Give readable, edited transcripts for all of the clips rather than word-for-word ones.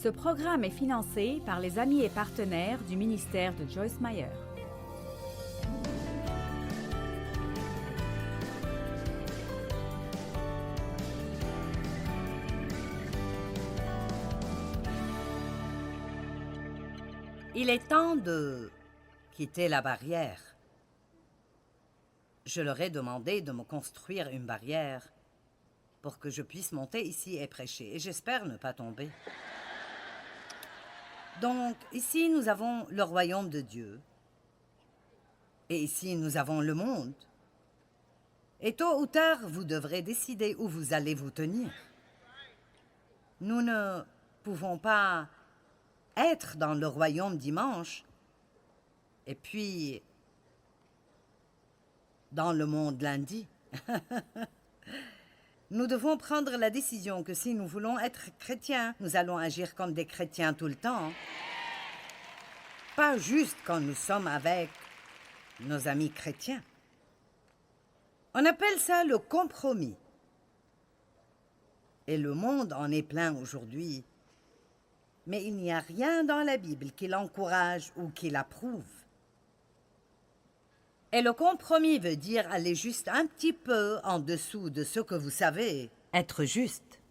Ce programme est financé par les amis et partenaires du ministère de Joyce Meyer. Il est temps de quitter la barrière. Je leur ai demandé de me construire une barrière pour que je puisse monter ici et prêcher, et j'espère ne pas tomber. Donc, ici, nous avons le royaume de Dieu, et ici, nous avons le monde. Et tôt ou tard, vous devrez décider où vous allez vous tenir. Nous ne pouvons pas être dans le royaume dimanche, et puis dans le monde lundi. Nous devons prendre la décision que si nous voulons être chrétiens, nous allons agir comme des chrétiens tout le temps. Pas juste quand nous sommes avec nos amis chrétiens. On appelle ça le compromis. Et le monde en est plein aujourd'hui. Mais il n'y a rien dans la Bible qui l'encourage ou qui l'approuve. Et le compromis veut dire aller juste un petit peu en dessous de ce que vous savez être juste.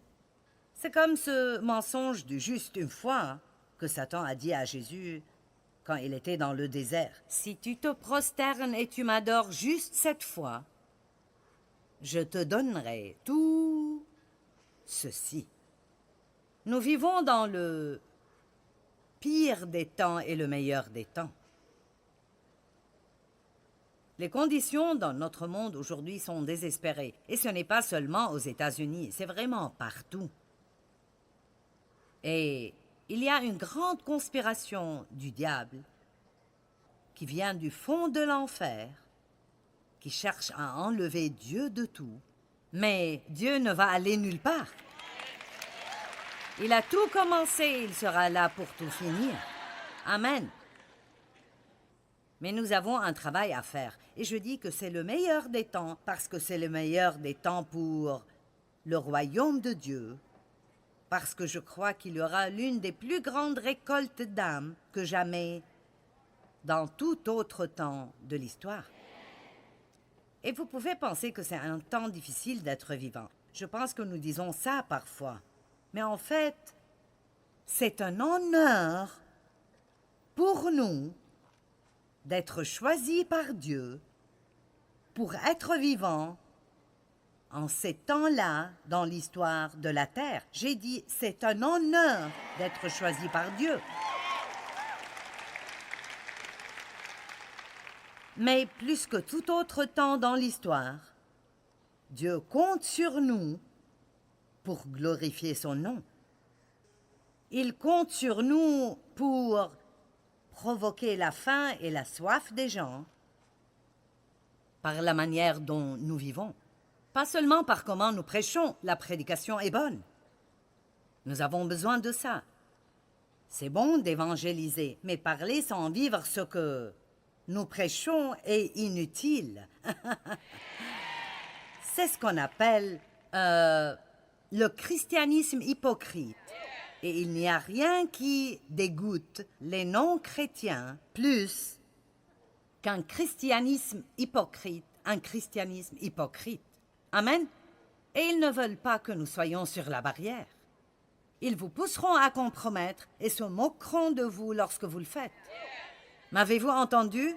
C'est comme ce mensonge du juste une fois que Satan a dit à Jésus quand il était dans le désert. « Si tu te prosternes et tu m'adores juste cette fois, je te donnerai tout ceci. » Nous vivons dans le pire des temps et le meilleur des temps. Les conditions dans notre monde aujourd'hui sont désespérées. Et ce n'est pas seulement aux États-Unis, c'est vraiment partout. Et il y a une grande conspiration du diable qui vient du fond de l'enfer, qui cherche à enlever Dieu de tout. Mais Dieu ne va aller nulle part. Il a tout commencé, il sera là pour tout finir. Amen. Mais nous avons un travail à faire. Et je dis que c'est le meilleur des temps, parce que c'est le meilleur des temps pour le royaume de Dieu, parce que je crois qu'il y aura l'une des plus grandes récoltes d'âmes que jamais dans tout autre temps de l'histoire. Et vous pouvez penser que c'est un temps difficile d'être vivant. Je pense que nous disons ça parfois. Mais en fait, c'est un honneur pour nous d'être choisis par Dieu pour être vivants en ces temps-là dans l'histoire de la terre. J'ai dit, c'est un honneur d'être choisi par Dieu. Mais plus que tout autre temps dans l'histoire, Dieu compte sur nous pour glorifier son nom. Il compte sur nous pour provoquer la faim et la soif des gens par la manière dont nous vivons. Pas seulement par comment nous prêchons, la prédication est bonne. Nous avons besoin de ça. C'est bon d'évangéliser, mais parler sans vivre ce que nous prêchons est inutile. C'est ce qu'on appelle le christianisme hypocrite. Et il n'y a rien qui dégoûte les non-chrétiens plus qu'un christianisme hypocrite, Amen. Et ils ne veulent pas que nous soyons sur la barrière. Ils vous pousseront à compromettre et se moqueront de vous lorsque vous le faites. M'avez-vous entendu?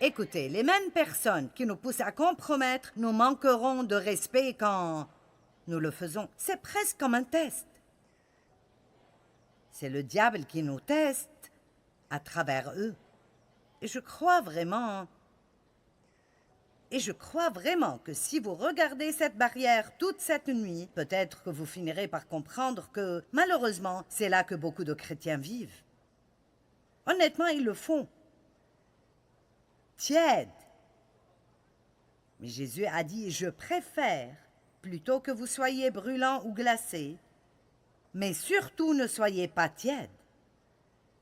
Écoutez, les mêmes personnes qui nous poussent à compromettre nous manqueront de respect quand nous le faisons. C'est presque comme un test. C'est le diable qui nous teste à travers eux. Et je crois vraiment que si vous regardez cette barrière toute cette nuit, peut-être que vous finirez par comprendre que, malheureusement, c'est là que beaucoup de chrétiens vivent. Honnêtement, ils le font. Tiède. Mais Jésus a dit, je préfère, plutôt que vous soyez brûlants ou glacés, mais surtout ne soyez pas tièdes.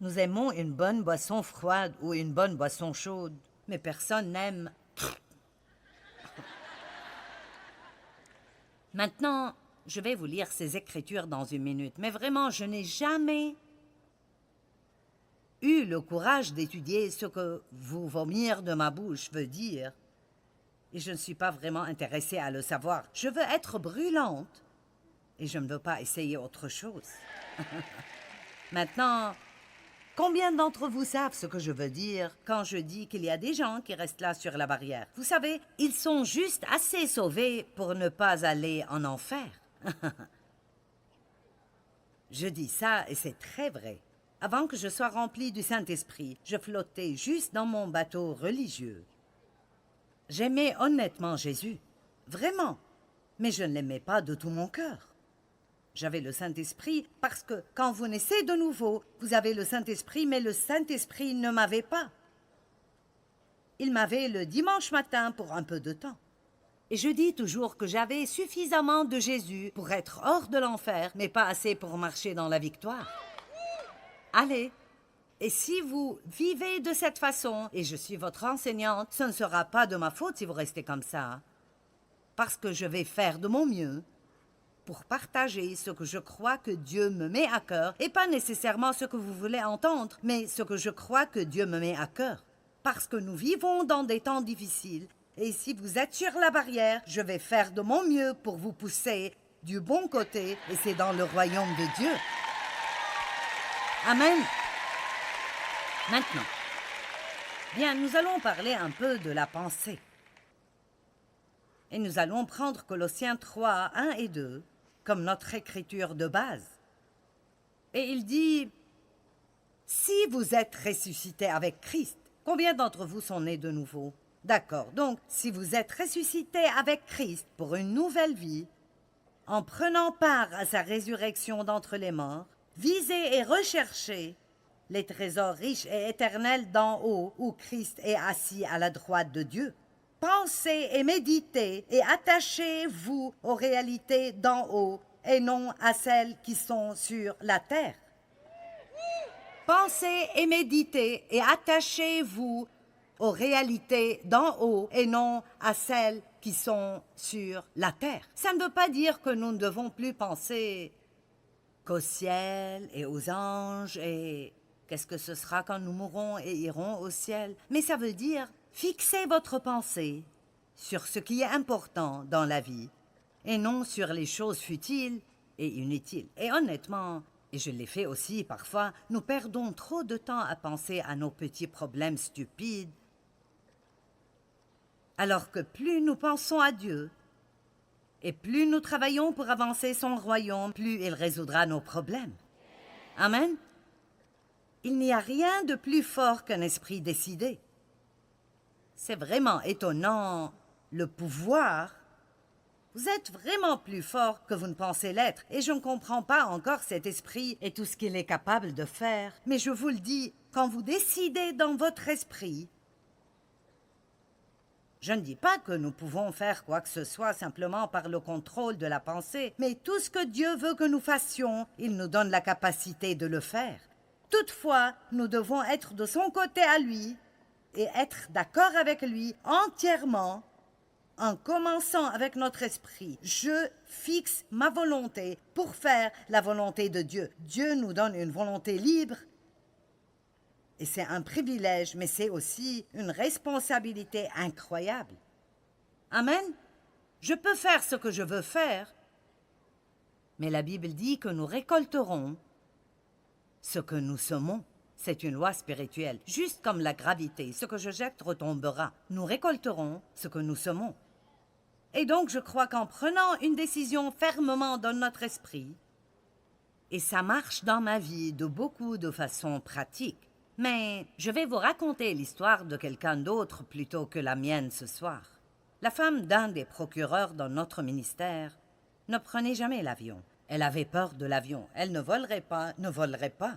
Nous aimons une bonne boisson froide ou une bonne boisson chaude, mais personne n'aime. Maintenant, Je vais vous lire ces écritures dans une minute, mais vraiment, je n'ai jamais eu le courage d'étudier ce que vous vomir de ma bouche veut dire. Et je ne suis pas vraiment intéressée à le savoir. Je veux être brûlante et je ne veux pas essayer autre chose. Maintenant, combien d'entre vous savent ce que je veux dire quand je dis qu'il y a des gens qui restent là sur la barrière? Vous savez, ils sont juste assez sauvés pour ne pas aller en enfer. Je dis ça et c'est très vrai. Avant que je sois remplie du Saint-Esprit, je flottais juste dans mon bateau religieux. J'aimais honnêtement Jésus, vraiment, mais je ne l'aimais pas de tout mon cœur. J'avais le Saint-Esprit parce que quand vous naissez de nouveau, vous avez le Saint-Esprit, mais le Saint-Esprit ne m'avait pas. Il m'avait le dimanche matin pour un peu de temps. Et je dis toujours que j'avais suffisamment de Jésus pour être hors de l'enfer, mais pas assez pour marcher dans la victoire. Allez, et si vous vivez de cette façon, et je suis votre enseignante, ce ne sera pas de ma faute si vous restez comme ça, parce que je vais faire de mon mieux pour partager ce que je crois que Dieu me met à cœur, et pas nécessairement ce que vous voulez entendre, mais ce que je crois que Dieu me met à cœur. Parce que nous vivons dans des temps difficiles, et si vous êtes sur la barrière, je vais faire de mon mieux pour vous pousser du bon côté, et c'est dans le royaume de Dieu. Amen. Maintenant, bien, nous allons parler un peu de la pensée. Et nous allons prendre Colossiens 3, 1 et 2 comme notre écriture de base. Et il dit, si vous êtes ressuscités avec Christ, combien d'entre vous sont nés de nouveau? D'accord, donc si vous êtes ressuscités avec Christ pour une nouvelle vie, en prenant part à sa résurrection d'entre les morts, visez et recherchez les trésors riches et éternels d'en haut, où Christ est assis à la droite de Dieu. Pensez et méditez et attachez-vous aux réalités d'en haut et non à celles qui sont sur la terre. Pensez et méditez et attachez-vous aux réalités d'en haut et non à celles qui sont sur la terre. Ça ne veut pas dire que nous ne devons plus penser qu'au ciel et aux anges et qu'est-ce que ce sera quand nous mourrons et irons au ciel. Mais ça veut dire fixez votre pensée sur ce qui est important dans la vie et non sur les choses futiles et inutiles. Et honnêtement, et je l'ai fait aussi parfois, nous perdons trop de temps à penser à nos petits problèmes stupides, alors que plus nous pensons à Dieu et plus nous travaillons pour avancer son royaume, plus il résoudra nos problèmes. Amen. Il n'y a rien de plus fort qu'un esprit décidé. C'est vraiment étonnant, le pouvoir. Vous êtes vraiment plus fort que vous ne pensez l'être, et je ne comprends pas encore cet esprit et tout ce qu'il est capable de faire. Mais je vous le dis, quand vous décidez dans votre esprit, je ne dis pas que nous pouvons faire quoi que ce soit simplement par le contrôle de la pensée, mais tout ce que Dieu veut que nous fassions, il nous donne la capacité de le faire. Toutefois, nous devons être de son côté à lui et être d'accord avec lui entièrement en commençant avec notre esprit. Je fixe ma volonté pour faire la volonté de Dieu. Dieu nous donne une volonté libre et c'est un privilège, mais c'est aussi une responsabilité incroyable. Amen. Je peux faire ce que je veux faire, mais la Bible dit que nous récolterons ce que nous semons. C'est une loi spirituelle, juste comme la gravité. Ce que je jette retombera. Nous récolterons ce que nous semons. Et donc, je crois qu'en prenant une décision fermement dans notre esprit, et ça marche dans ma vie de beaucoup de façons pratiques, mais je vais vous raconter l'histoire de quelqu'un d'autre plutôt que la mienne ce soir. La femme d'un des procureurs dans notre ministère ne prenait jamais l'avion. Elle avait peur de l'avion. Elle ne volerait pas.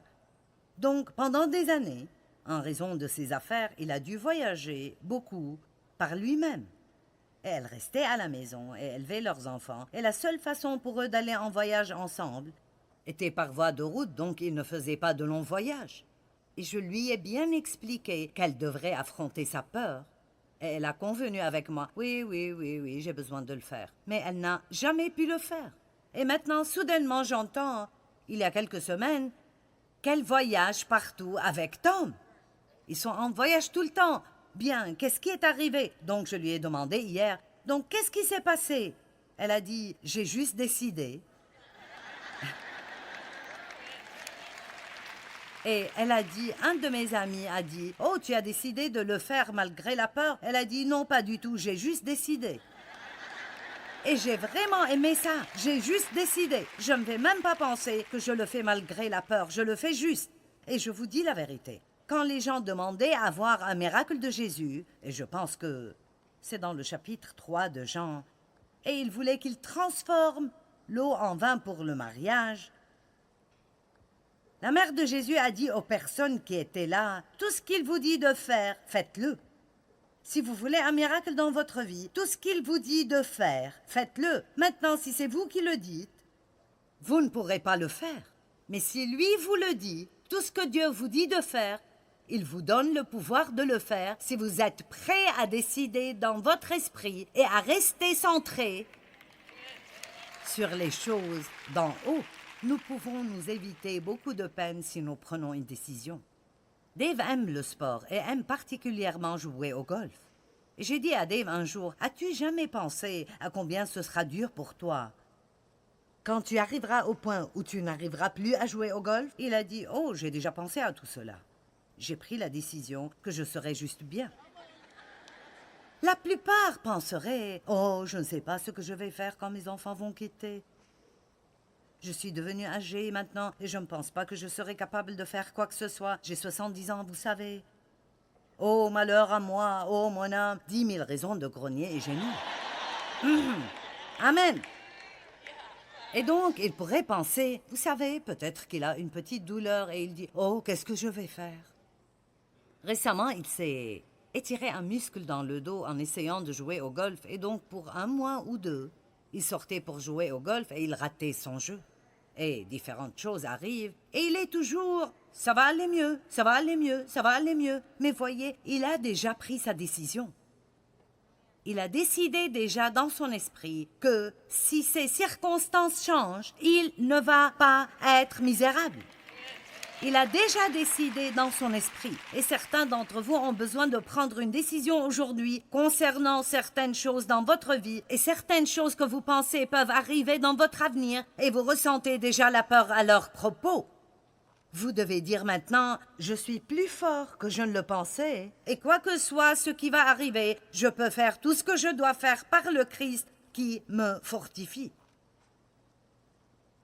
Donc, pendant des années, en raison de ses affaires, il a dû voyager beaucoup par lui-même. Et elle restait à la maison et élevait leurs enfants. Et la seule façon pour eux d'aller en voyage ensemble était par voie de route, donc ils ne faisaient pas de longs voyages. Et je lui ai bien expliqué qu'elle devrait affronter sa peur. Et elle a convenu avec moi, oui, j'ai besoin de le faire. Mais elle n'a jamais pu le faire. Et maintenant, soudainement, j'entends, il y a quelques semaines, qu'elle voyage partout avec Tom. Ils sont en voyage tout le temps. Bien, qu'est-ce qui est arrivé? Donc, je lui ai demandé hier, donc, qu'est-ce qui s'est passé? Elle a dit, j'ai juste décidé. Et elle a dit, un de mes amis a dit, oh, tu as décidé de le faire malgré la peur? Elle a dit, non, pas du tout, j'ai juste décidé. Et j'ai vraiment aimé ça, j'ai juste décidé. Je ne vais même pas penser que je le fais malgré la peur, je le fais juste. Et je vous dis la vérité, quand les gens demandaient à voir un miracle de Jésus, et je pense que c'est dans le chapitre 3 de Jean, et ils voulaient qu'il transforme l'eau en vin pour le mariage, la mère de Jésus a dit aux personnes qui étaient là, tout ce qu'il vous dit de faire, faites-le. Si vous voulez un miracle dans votre vie, tout ce qu'il vous dit de faire, faites-le. Maintenant, si c'est vous qui le dites, vous ne pourrez pas le faire. Mais si lui vous le dit, tout ce que Dieu vous dit de faire, il vous donne le pouvoir de le faire si vous êtes prêt à décider dans votre esprit et à rester centré sur les choses d'en haut. Nous pouvons nous éviter beaucoup de peine si nous prenons une décision. Dave aime le sport et aime particulièrement jouer au golf. Et j'ai dit à Dave un jour, as-tu jamais pensé à combien ce sera dur pour toi quand tu arriveras au point où tu n'arriveras plus à jouer au golf? Il a dit, oh, j'ai déjà pensé à tout cela. J'ai pris la décision que je serais juste bien. La plupart penseraient, oh, je ne sais pas ce que je vais faire quand mes enfants vont quitter. Je suis devenue âgée maintenant et je ne pense pas que je serai capable de faire quoi que ce soit. J'ai 70 ans, vous savez. Oh, malheur à moi, oh, mon âme. 10 000 raisons de grogner et gémir. Amen. Et donc, il pourrait penser, vous savez, peut-être qu'il a une petite douleur et il dit, oh, qu'est-ce que je vais faire? Récemment, il s'est étiré un muscle dans le dos en essayant de jouer au golf et donc pour 1 mois ou 2, il sortait pour jouer au golf et il ratait son jeu. Et différentes choses arrivent, et il est toujours « ça va aller mieux, ça va aller mieux, ça va aller mieux ». Mais voyez, il a déjà pris sa décision. Il a décidé déjà dans son esprit que si ces circonstances changent, il ne va pas être misérable. Il a déjà décidé dans son esprit, et certains d'entre vous ont besoin de prendre une décision aujourd'hui concernant certaines choses dans votre vie et certaines choses que vous pensez peuvent arriver dans votre avenir et vous ressentez déjà la peur à leur propos. Vous devez dire maintenant, je suis plus fort que je ne le pensais et quoi que soit ce qui va arriver, je peux faire tout ce que je dois faire par le Christ qui me fortifie.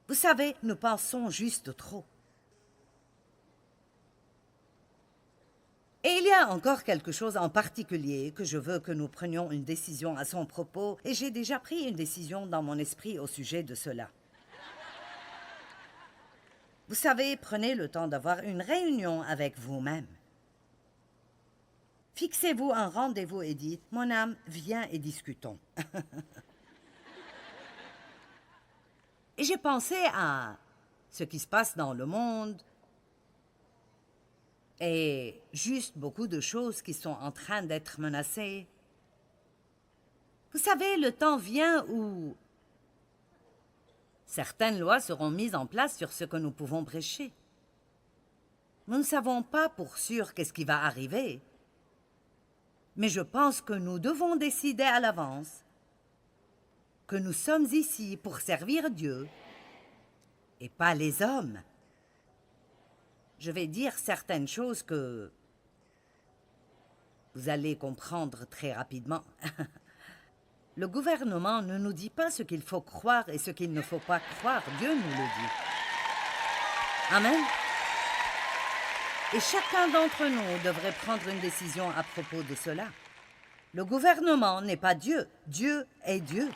Vous savez, nous pensons juste trop. Et il y a encore quelque chose en particulier que je veux que nous prenions une décision à son propos, et j'ai déjà pris une décision dans mon esprit au sujet de cela. Vous savez, prenez le temps d'avoir une réunion avec vous-même. Fixez-vous un rendez-vous et dites, mon âme, viens et discutons. Et j'ai pensé à ce qui se passe dans le monde, et juste beaucoup de choses qui sont en train d'être menacées. Vous savez, le temps vient où certaines lois seront mises en place sur ce que nous pouvons prêcher. Nous ne savons pas pour sûr qu'est-ce qui va arriver, mais je pense que nous devons décider à l'avance que nous sommes ici pour servir Dieu et pas les hommes. Je vais dire certaines choses que vous allez comprendre très rapidement. Le gouvernement ne nous dit pas ce qu'il faut croire et ce qu'il ne faut pas croire. Dieu nous le dit. Amen. Et chacun d'entre nous devrait prendre une décision à propos de cela. Le gouvernement n'est pas Dieu. Dieu est Dieu.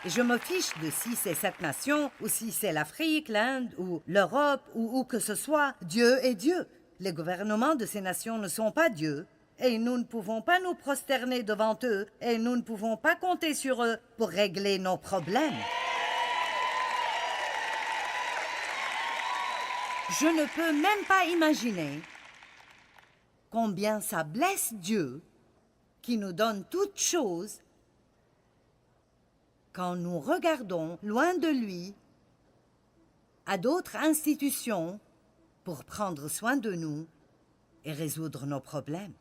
Et je me fiche de si c'est cette nation, ou si c'est l'Afrique, l'Inde, ou l'Europe, ou où que ce soit. Dieu est Dieu. Les gouvernements de ces nations ne sont pas Dieu. Et nous ne pouvons pas nous prosterner devant eux, et nous ne pouvons pas compter sur eux pour régler nos problèmes. Je ne peux même pas imaginer combien ça blesse Dieu qui nous donne toutes choses quand nous regardons loin de lui à d'autres institutions pour prendre soin de nous et résoudre nos problèmes.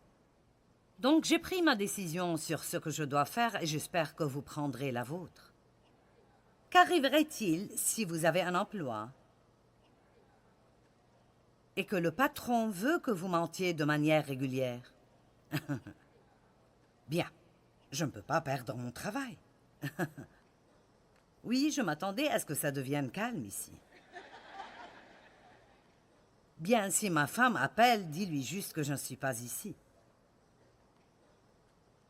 Donc j'ai pris ma décision sur ce que je dois faire et j'espère que vous prendrez la vôtre. Qu'arriverait-il si vous avez un emploi et que le patron veut que vous mentiez de manière régulière? Bien, je ne peux pas perdre mon travail. Oui, je m'attendais à ce que ça devienne calme ici. Bien, si ma femme appelle, dis-lui juste que je ne suis pas ici.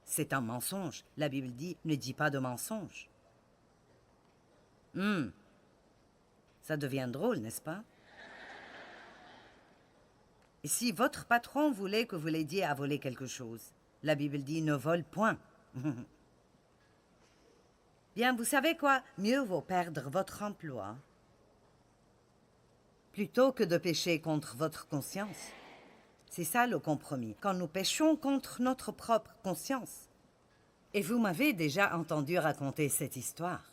C'est un mensonge. La Bible dit « ne dis pas de mensonge ». Ça devient drôle, n'est-ce pas? Et si votre patron voulait que vous l'aidiez à voler quelque chose, la Bible dit « ne vole point ». Bien, vous savez quoi? Mieux vaut perdre votre emploi plutôt que de pécher contre votre conscience. C'est ça le compromis, quand nous péchons contre notre propre conscience. Et vous m'avez déjà entendu raconter cette histoire.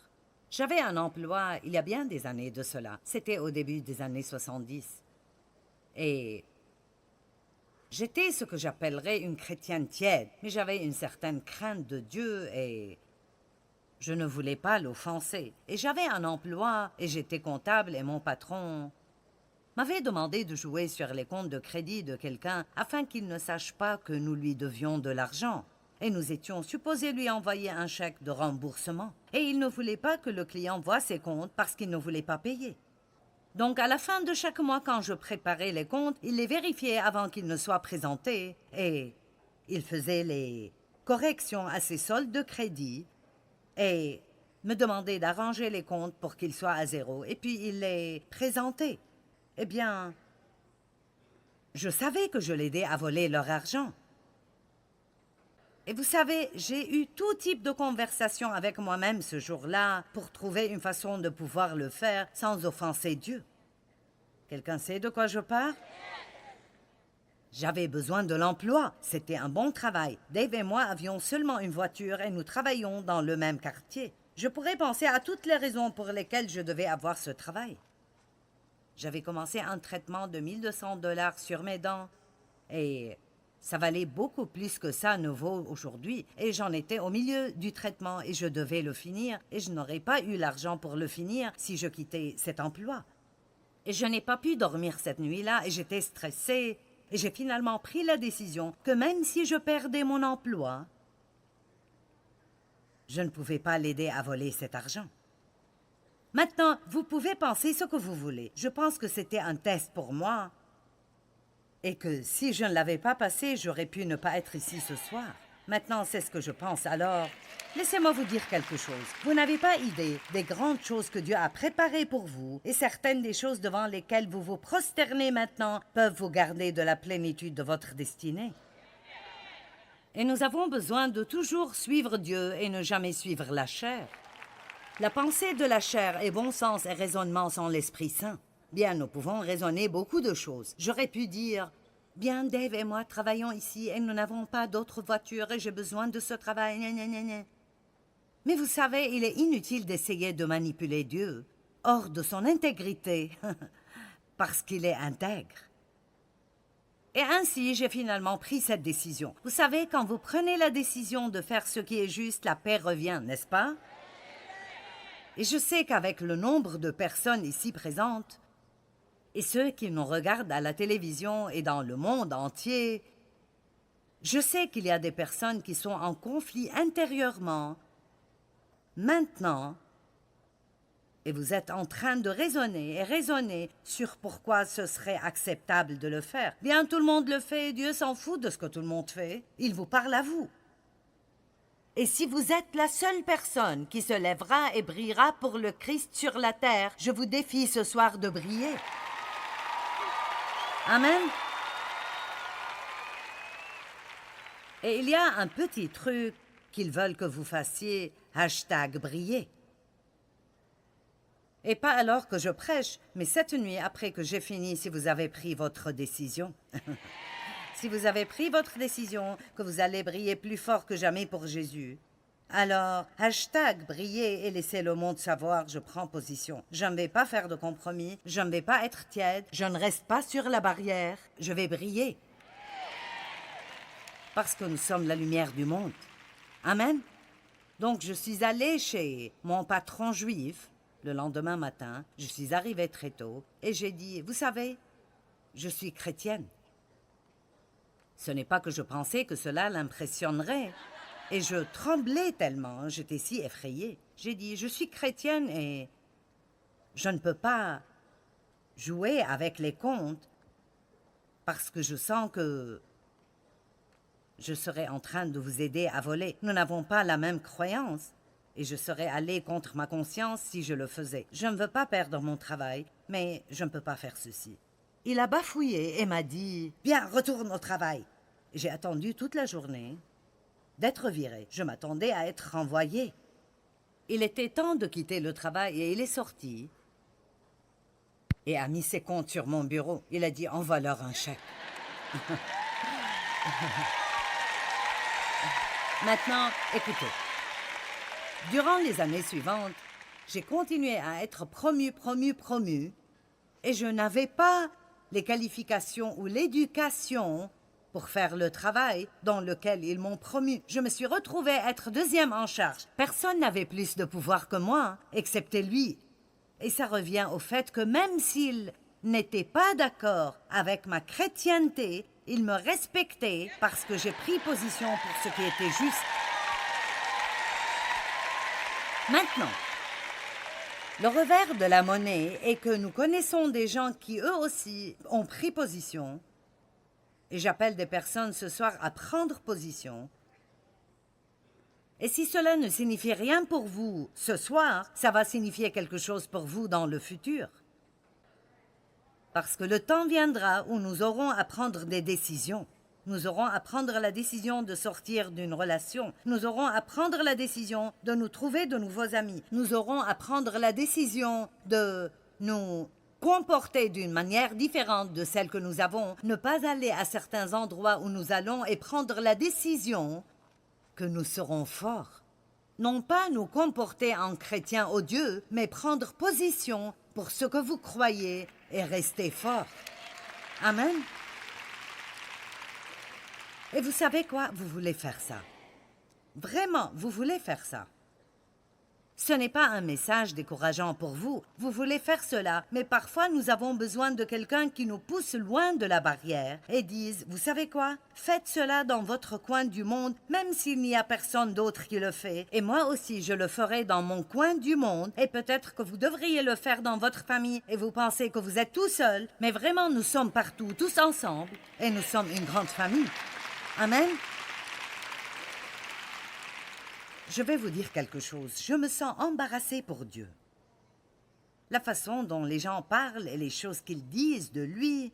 J'avais un emploi il y a bien des années de cela. C'était au début des années 70. Et j'étais ce que j'appellerais une chrétienne tiède, mais j'avais une certaine crainte de Dieu et je ne voulais pas l'offenser. Et j'avais un emploi et j'étais comptable et mon patron m'avait demandé de jouer sur les comptes de crédit de quelqu'un afin qu'il ne sache pas que nous lui devions de l'argent. Et nous étions supposés lui envoyer un chèque de remboursement. Et il ne voulait pas que le client voie ses comptes parce qu'il ne voulait pas payer. Donc à la fin de chaque mois, quand je préparais les comptes, il les vérifiait avant qu'ils ne soient présentés. Et il faisait les corrections à ses soldes de crédit et me demandait d'arranger les comptes pour qu'ils soient à zéro. Et puis il les présentait. Eh bien, je savais que je l'aidais à voler leur argent. Et vous savez, j'ai eu tout type de conversation avec moi-même ce jour-là pour trouver une façon de pouvoir le faire sans offenser Dieu. Quelqu'un sait de quoi je parle? J'avais besoin de l'emploi. C'était un bon travail. Dave et moi avions seulement une voiture et nous travaillions dans le même quartier. Je pourrais penser à toutes les raisons pour lesquelles je devais avoir ce travail. J'avais commencé un traitement de 1 200 $ sur mes dents et ça valait beaucoup plus que ça ne vaut aujourd'hui. Et j'en étais au milieu du traitement et je devais le finir et je n'aurais pas eu l'argent pour le finir si je quittais cet emploi. Et je n'ai pas pu dormir cette nuit-là et j'étais stressée et j'ai finalement pris la décision que même si je perdais mon emploi, je ne pouvais pas l'aider à voler cet argent. Maintenant, vous pouvez penser ce que vous voulez. Je pense que c'était un test pour moi et que si je ne l'avais pas passé, j'aurais pu ne pas être ici ce soir. Maintenant, c'est ce que je pense. Alors, laissez-moi vous dire quelque chose. Vous n'avez pas idée des grandes choses que Dieu a préparées pour vous et certaines des choses devant lesquelles vous vous prosternez maintenant peuvent vous garder de la plénitude de votre destinée. Et nous avons besoin de toujours suivre Dieu et ne jamais suivre la chair. La pensée de la chair est bon sens et raisonnement sans l'Esprit Saint. Bien, nous pouvons raisonner beaucoup de choses. J'aurais pu dire, bien, Dave et moi travaillons ici et nous n'avons pas d'autre voiture et j'ai besoin de ce travail. Gna, gna, gna, gna. Mais vous savez, il est inutile d'essayer de manipuler Dieu hors de son intégrité parce qu'il est intègre. Et ainsi, j'ai finalement pris cette décision. Vous savez, quand vous prenez la décision de faire ce qui est juste, la paix revient, n'est-ce pas? Et je sais qu'avec le nombre de personnes ici présentes, et ceux qui nous regardent à la télévision et dans le monde entier, je sais qu'il y a des personnes qui sont en conflit intérieurement, maintenant, et vous êtes en train de raisonner et raisonner sur pourquoi ce serait acceptable de le faire. Bien, tout le monde le fait et Dieu s'en fout de ce que tout le monde fait. Il vous parle à vous. Et si vous êtes la seule personne qui se lèvera et brillera pour le Christ sur la terre, je vous défie ce soir de briller. Amen. Et il y a un petit truc qu'ils veulent que vous fassiez, #briller. Et pas alors que je prêche, mais cette nuit après que j'ai fini, si vous avez pris votre décision. Si vous avez pris votre décision, que vous allez briller plus fort que jamais pour Jésus, Alors, hashtag briller et laisser le monde savoir, je prends position. Je ne vais pas faire de compromis, je ne vais pas être tiède, je ne reste pas sur la barrière, je vais briller. Parce que nous sommes la lumière du monde. Amen. Donc je suis allée chez mon patron juif le lendemain matin, je suis arrivée très tôt et j'ai dit, vous savez, je suis chrétienne. Ce n'est pas que je pensais que cela l'impressionnerait. Et je tremblais tellement, j'étais si effrayée. J'ai dit, je suis chrétienne et je ne peux pas jouer avec les contes parce que je sens que je serais en train de vous aider à voler. Nous n'avons pas la même croyance et je serais allée contre ma conscience si je le faisais. Je ne veux pas perdre mon travail, mais je ne peux pas faire ceci. Il a bafouillé et m'a dit, bien, retourne au travail. J'ai attendu toute la journée d'être viré. Je m'attendais à être renvoyé. Il était temps de quitter le travail et il est sorti et a mis ses comptes sur mon bureau. Il a dit, envoie-leur un chèque. Maintenant, écoutez. Durant les années suivantes, j'ai continué à être promu, et je n'avais pas les qualifications ou l'éducation pour faire le travail dans lequel ils m'ont promu. Je me suis retrouvée être deuxième en charge. Personne n'avait plus de pouvoir que moi, excepté lui. Et ça revient au fait que même s'il n'était pas d'accord avec ma chrétienté, il me respectait parce que j'ai pris position pour ce qui était juste. Maintenant, le revers de la monnaie est que nous connaissons des gens qui, eux aussi, ont pris position. Et j'appelle des personnes ce soir à prendre position. Et si cela ne signifie rien pour vous ce soir, ça va signifier quelque chose pour vous dans le futur. Parce que le temps viendra où nous aurons à prendre des décisions. Nous aurons à prendre la décision de sortir d'une relation. Nous aurons à prendre la décision de nous trouver de nouveaux amis. Nous aurons à prendre la décision de nous comporter d'une manière différente de celle que nous avons, ne pas aller à certains endroits où nous allons et prendre la décision que nous serons forts. Non pas nous comporter en chrétiens odieux, mais prendre position pour ce que vous croyez et rester forts. Amen. Et vous savez quoi? Vous voulez faire ça. Vraiment, vous voulez faire ça. Ce n'est pas un message décourageant pour vous. Vous voulez faire cela, mais parfois nous avons besoin de quelqu'un qui nous pousse loin de la barrière et dise, vous savez quoi? Faites cela dans votre coin du monde, même s'il n'y a personne d'autre qui le fait. Et moi aussi, je le ferai dans mon coin du monde. Et peut-être que vous devriez le faire dans votre famille et vous pensez que vous êtes tout seul. Mais vraiment, nous sommes partout, tous ensemble. Et nous sommes une grande famille. Amen. Je vais vous dire quelque chose. Je me sens embarrassée pour Dieu. La façon dont les gens parlent et les choses qu'ils disent de lui,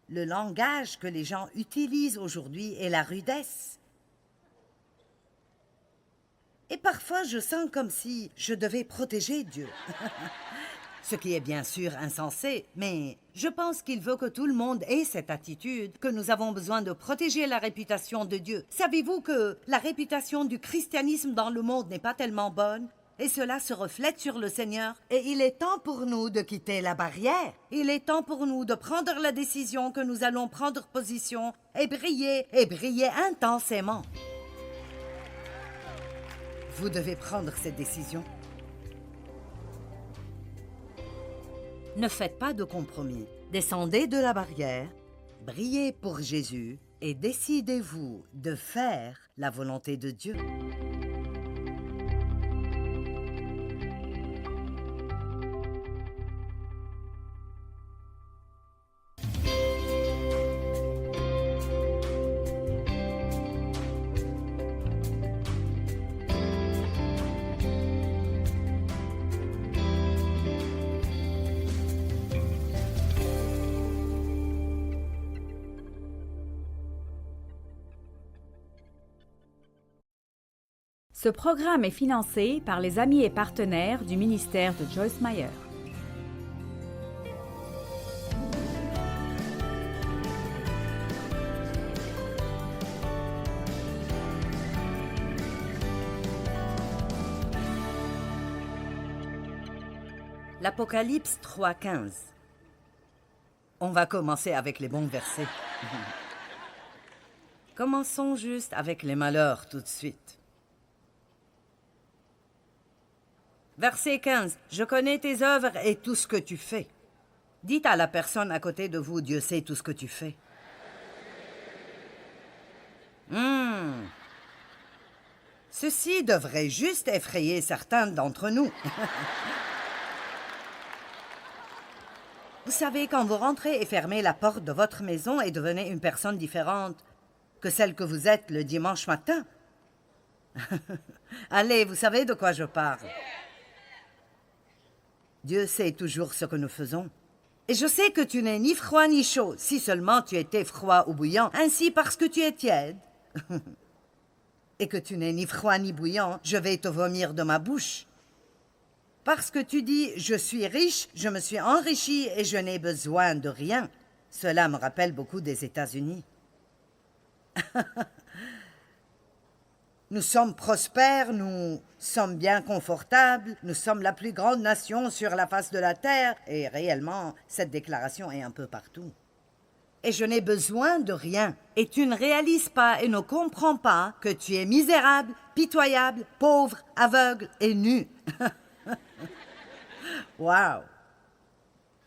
le langage que les gens utilisent aujourd'hui et la rudesse. Et parfois, je sens comme si je devais protéger Dieu. Ce qui est bien sûr insensé, mais je pense qu'il veut que tout le monde ait cette attitude, que nous avons besoin de protéger la réputation de Dieu. Savez-vous que la réputation du christianisme dans le monde n'est pas tellement bonne? Et cela se reflète sur le Seigneur. Et il est temps pour nous de quitter la barrière. Il est temps pour nous de prendre la décision que nous allons prendre position et briller intensément. Vous devez prendre cette décision. Ne faites pas de compromis. Descendez de la barrière, brillez pour Jésus et décidez-vous de faire la volonté de Dieu. Ce programme est financé par les amis et partenaires du ministère de Joyce Meyer. L'Apocalypse 3:15. On va commencer avec les bons versets. Commençons juste avec les malheurs tout de suite. Verset 15. Je connais tes œuvres et tout ce que tu fais. Dites à la personne à côté de vous, Dieu sait tout ce que tu fais. Ceci devrait juste effrayer certains d'entre nous. Vous savez, quand vous rentrez et fermez la porte de votre maison et devenez une personne différente que celle que vous êtes le dimanche matin. Allez, vous savez de quoi je parle. Dieu sait toujours ce que nous faisons. Et je sais que tu n'es ni froid ni chaud, si seulement tu étais froid ou bouillant, ainsi parce que tu es tiède. Et que tu n'es ni froid ni bouillant, je vais te vomir de ma bouche. Parce que tu dis, je suis riche, je me suis enrichi et je n'ai besoin de rien. Cela me rappelle beaucoup des États-Unis. Nous sommes prospères, nous sommes bien confortables, nous sommes la plus grande nation sur la face de la terre, et réellement, cette déclaration est un peu partout. Et je n'ai besoin de rien. Et tu ne réalises pas et ne comprends pas que tu es misérable, pitoyable, pauvre, aveugle et nu. Wow!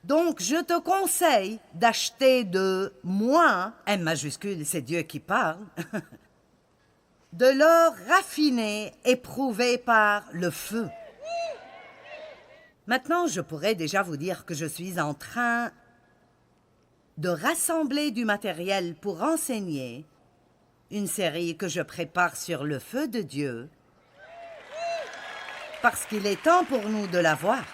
Donc, je te conseille d'acheter de moi, M majuscule, c'est Dieu qui parle, de l'or raffiné, éprouvé par le feu. Maintenant, je pourrais déjà vous dire que je suis en train de rassembler du matériel pour enseigner une série que je prépare sur le feu de Dieu, parce qu'il est temps pour nous de la voir.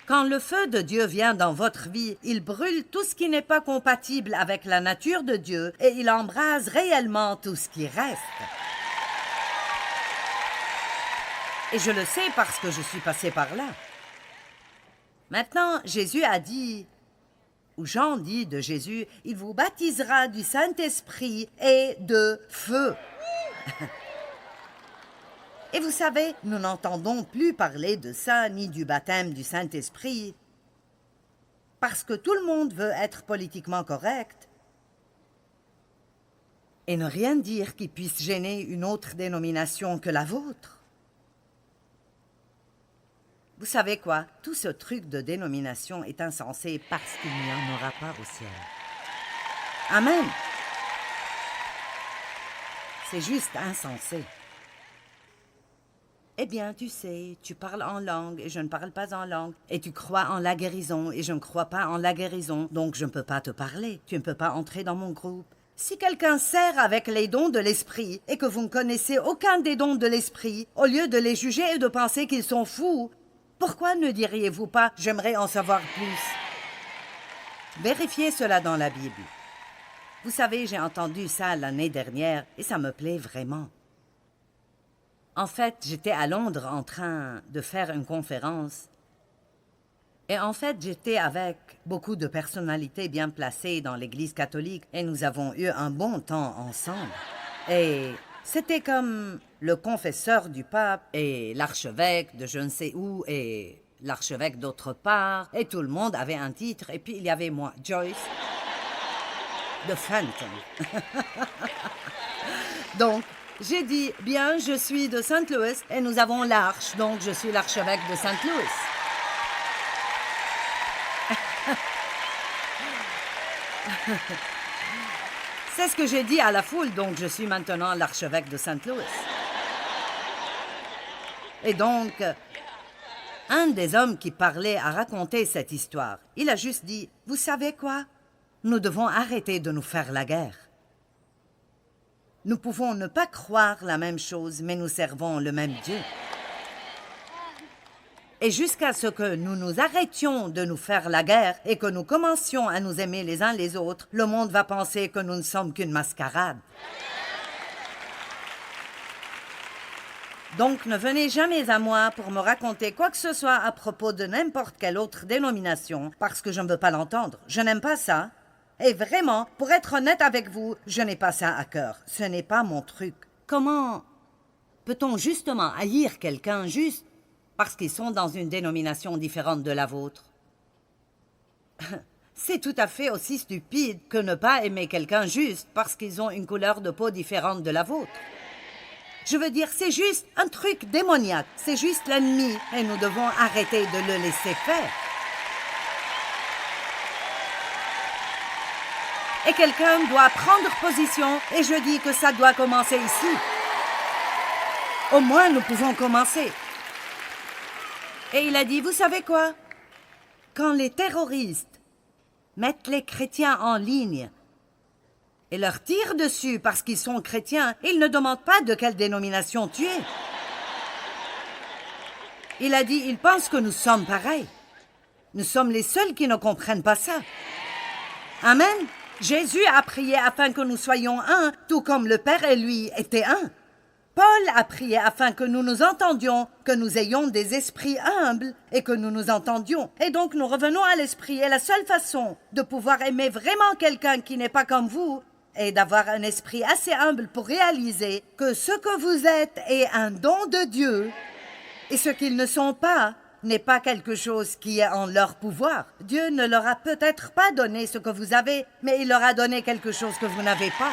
Quand le feu de Dieu vient dans votre vie, il brûle tout ce qui n'est pas compatible avec la nature de Dieu et il embrase réellement tout ce qui reste. Et je le sais parce que je suis passée par là. Maintenant, Jésus a dit, ou Jean dit de Jésus, il vous baptisera du Saint-Esprit et de feu. Et vous savez, nous n'entendons plus parler de ça, ni du baptême du Saint-Esprit, parce que tout le monde veut être politiquement correct et ne rien dire qui puisse gêner une autre dénomination que la vôtre. Vous savez quoi? Tout ce truc de dénomination est insensé parce qu'il n'y en aura pas au ciel. Amen. C'est juste insensé. Eh bien, tu sais, tu parles en langue et je ne parle pas en langue. Et tu crois en la guérison et je ne crois pas en la guérison. Donc, je ne peux pas te parler. Tu ne peux pas entrer dans mon groupe. Si quelqu'un sert avec les dons de l'esprit et que vous ne connaissez aucun des dons de l'esprit, au lieu de les juger et de penser qu'ils sont fous, pourquoi ne diriez-vous pas « j'aimerais en savoir plus » Vérifiez cela dans la Bible. Vous savez, j'ai entendu ça l'année dernière et ça me plaît vraiment. En fait, j'étais à Londres en train de faire une conférence. Et en fait, j'étais avec beaucoup de personnalités bien placées dans l'Église catholique et nous avons eu un bon temps ensemble. Et c'était comme le confesseur du pape et l'archevêque de je ne sais où et l'archevêque d'autre part. Et tout le monde avait un titre. Et puis il y avait moi, Joyce, de Fenton. Donc, j'ai dit, bien, je suis de Saint Louis et nous avons l'arche, donc je suis l'archevêque de Saint Louis. C'est ce que j'ai dit à la foule, donc je suis maintenant l'archevêque de Saint Louis. Et donc, un des hommes qui parlait a raconté cette histoire. Il a juste dit, vous savez quoi? Nous devons arrêter de nous faire la guerre. Nous pouvons ne pas croire la même chose, mais nous servons le même Dieu. Et jusqu'à ce que nous nous arrêtions de nous faire la guerre et que nous commencions à nous aimer les uns les autres, le monde va penser que nous ne sommes qu'une mascarade. Donc ne venez jamais à moi pour me raconter quoi que ce soit à propos de n'importe quelle autre dénomination, parce que je ne veux pas l'entendre. Je n'aime pas ça. Et vraiment, pour être honnête avec vous, je n'ai pas ça à cœur. Ce n'est pas mon truc. Comment peut-on justement haïr quelqu'un juste parce qu'ils sont dans une dénomination différente de la vôtre. C'est tout à fait aussi stupide que ne pas aimer quelqu'un juste parce qu'ils ont une couleur de peau différente de la vôtre. Je veux dire, c'est juste un truc démoniaque, c'est juste l'ennemi, et nous devons arrêter de le laisser faire. Et quelqu'un doit prendre position, et je dis que ça doit commencer ici. Au moins, nous pouvons commencer. Et il a dit, vous savez quoi? Quand les terroristes mettent les chrétiens en ligne et leur tirent dessus parce qu'ils sont chrétiens, ils ne demandent pas de quelle dénomination tu es. Il a dit, ils pensent que nous sommes pareils. Nous sommes les seuls qui ne comprennent pas ça. Amen. Jésus a prié afin que nous soyons un, tout comme le Père et lui étaient un. Paul a prié afin que nous nous entendions, que nous ayons des esprits humbles et que nous nous entendions. Et donc nous revenons à l'esprit. Et la seule façon de pouvoir aimer vraiment quelqu'un qui n'est pas comme vous est d'avoir un esprit assez humble pour réaliser que ce que vous êtes est un don de Dieu et ce qu'ils ne sont pas n'est pas quelque chose qui est en leur pouvoir. Dieu ne leur a peut-être pas donné ce que vous avez, mais il leur a donné quelque chose que vous n'avez pas.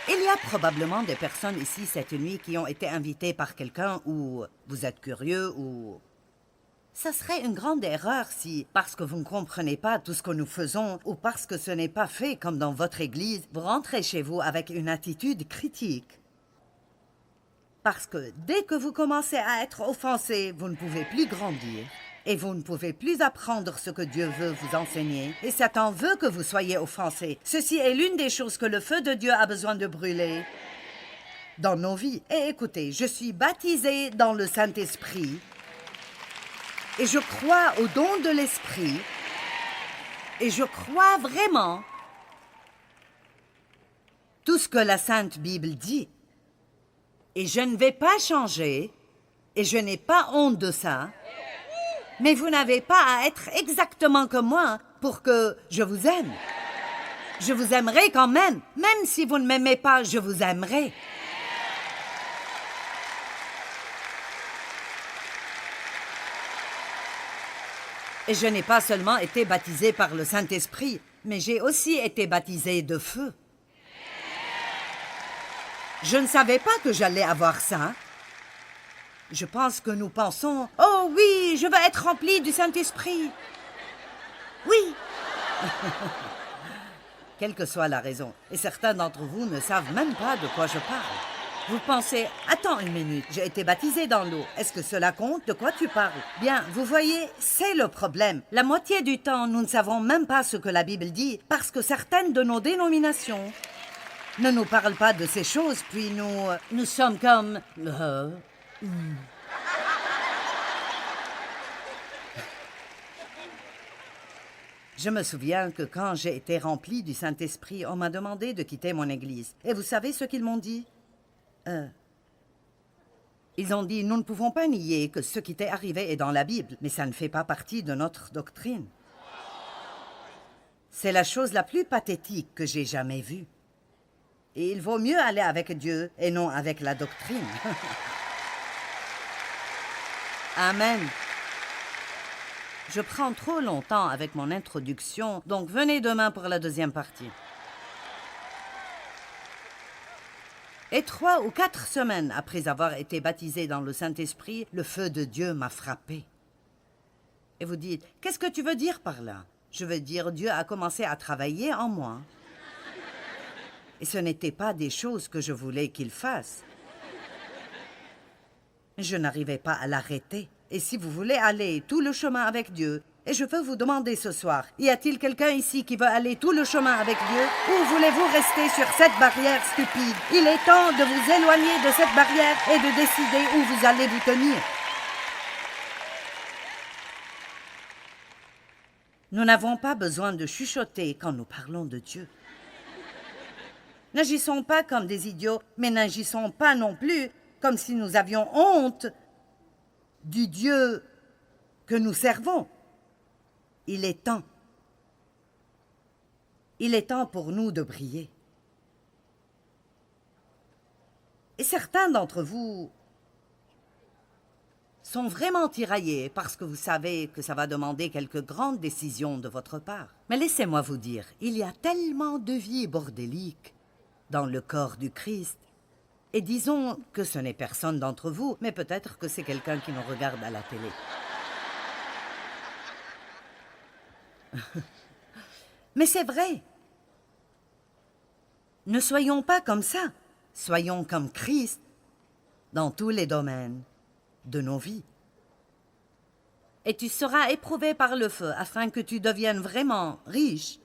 Il y a probablement des personnes ici cette nuit qui ont été invitées par quelqu'un ou vous êtes curieux ou... Ça serait une grande erreur si, parce que vous ne comprenez pas tout ce que nous faisons ou parce que ce n'est pas fait comme dans votre église, vous rentrez chez vous avec une attitude critique. Parce que dès que vous commencez à être offensé, vous ne pouvez plus grandir. Et vous ne pouvez plus apprendre ce que Dieu veut vous enseigner. Et Satan veut que vous soyez offensés. Ceci est l'une des choses que le feu de Dieu a besoin de brûler dans nos vies. Et écoutez, je suis baptisée dans le Saint-Esprit. Et je crois au don de l'Esprit. Et je crois vraiment tout ce que la Sainte Bible dit. Et je ne vais pas changer. Et je n'ai pas honte de ça. Mais vous n'avez pas à être exactement comme moi pour que je vous aime. Je vous aimerai quand même. Même si vous ne m'aimez pas, je vous aimerai. Et je n'ai pas seulement été baptisée par le Saint-Esprit, mais j'ai aussi été baptisée de feu. Je ne savais pas que j'allais avoir ça. Je pense que nous pensons « Oh oui, je veux être remplie du Saint-Esprit. » Oui. Quelle que soit la raison. Et certains d'entre vous ne savent même pas de quoi je parle. Vous pensez « Attends une minute, j'ai été baptisée dans l'eau. Est-ce que cela compte? De quoi tu parles? » Bien, vous voyez, c'est le problème. La moitié du temps, nous ne savons même pas ce que la Bible dit parce que certaines de nos dénominations ne nous parlent pas de ces choses, puis nous sommes comme... Je me souviens que quand j'ai été remplie du Saint-Esprit, on m'a demandé de quitter mon église. Et vous savez ce qu'ils m'ont dit? Ils ont dit, nous ne pouvons pas nier que ce qui t'est arrivé est dans la Bible, mais ça ne fait pas partie de notre doctrine. C'est la chose la plus pathétique que j'ai jamais vue. Et il vaut mieux aller avec Dieu et non avec la doctrine. Amen. Je prends trop longtemps avec mon introduction, donc venez demain pour la deuxième partie. Et 3 ou 4 semaines après avoir été baptisé dans le Saint-Esprit, le feu de Dieu m'a frappé. Et vous dites, qu'est-ce que tu veux dire par là? Je veux dire, Dieu a commencé à travailler en moi. Et ce n'était pas des choses que je voulais qu'il fasse. Je n'arrivais pas à l'arrêter. Et si vous voulez aller tout le chemin avec Dieu, et je veux vous demander ce soir, y a-t-il quelqu'un ici qui veut aller tout le chemin avec Dieu, ou voulez-vous rester sur cette barrière stupide? Il est temps de vous éloigner de cette barrière et de décider où vous allez vous tenir. Nous n'avons pas besoin de chuchoter quand nous parlons de Dieu. N'agissons pas comme des idiots, mais n'agissons pas non plus comme si nous avions honte du Dieu que nous servons. Il est temps. Il est temps pour nous de briller. Et certains d'entre vous sont vraiment tiraillés parce que vous savez que ça va demander quelques grandes décisions de votre part. Mais laissez-moi vous dire, il y a tellement de vies bordéliques dans le corps du Christ. Et disons que ce n'est personne d'entre vous, mais peut-être que c'est quelqu'un qui nous regarde à la télé. Mais c'est vrai. Ne soyons pas comme ça. Soyons comme Christ dans tous les domaines de nos vies. Et tu seras éprouvé par le feu afin que tu deviennes vraiment riche.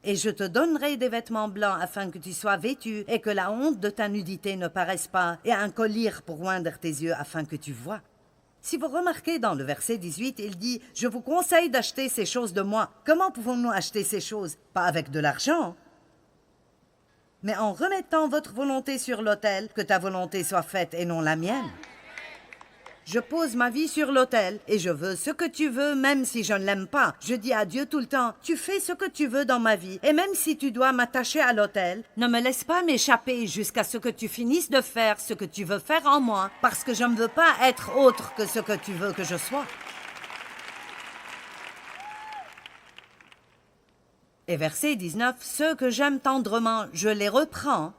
Et je te donnerai des vêtements blancs afin que tu sois vêtu et que la honte de ta nudité ne paraisse pas, et un collier pour oindre tes yeux afin que tu vois. Si vous remarquez dans le verset 18, il dit « Je vous conseille d'acheter ces choses de moi. » Comment pouvons-nous acheter ces choses? Pas avec de l'argent, mais en remettant votre volonté sur l'autel, que ta volonté soit faite et non la mienne. Je pose ma vie sur l'autel et je veux ce que tu veux même si je ne l'aime pas. Je dis à Dieu tout le temps, tu fais ce que tu veux dans ma vie et même si tu dois m'attacher à l'autel, ne me laisse pas m'échapper jusqu'à ce que tu finisses de faire ce que tu veux faire en moi parce que je ne veux pas être autre que ce que tu veux que je sois. Et verset 19, ceux que j'aime tendrement, je les reprends.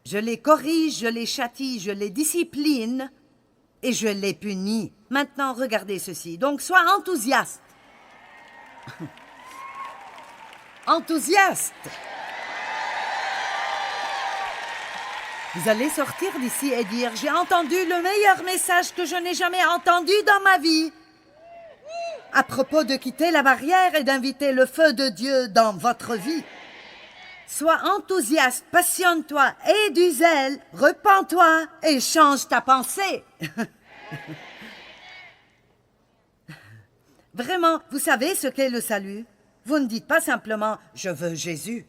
Je les corrige, je les châtie, je les discipline et je les punis. Maintenant, regardez ceci. Donc, sois enthousiaste. Enthousiaste. Vous allez sortir d'ici et dire, j'ai entendu le meilleur message que je n'ai jamais entendu dans ma vie. À propos de quitter la barrière et d'inviter le feu de Dieu dans votre vie. Sois enthousiaste, passionne-toi, aie du zèle, repens-toi et change ta pensée. Vraiment, vous savez ce qu'est le salut? Vous ne dites pas simplement « je veux Jésus ».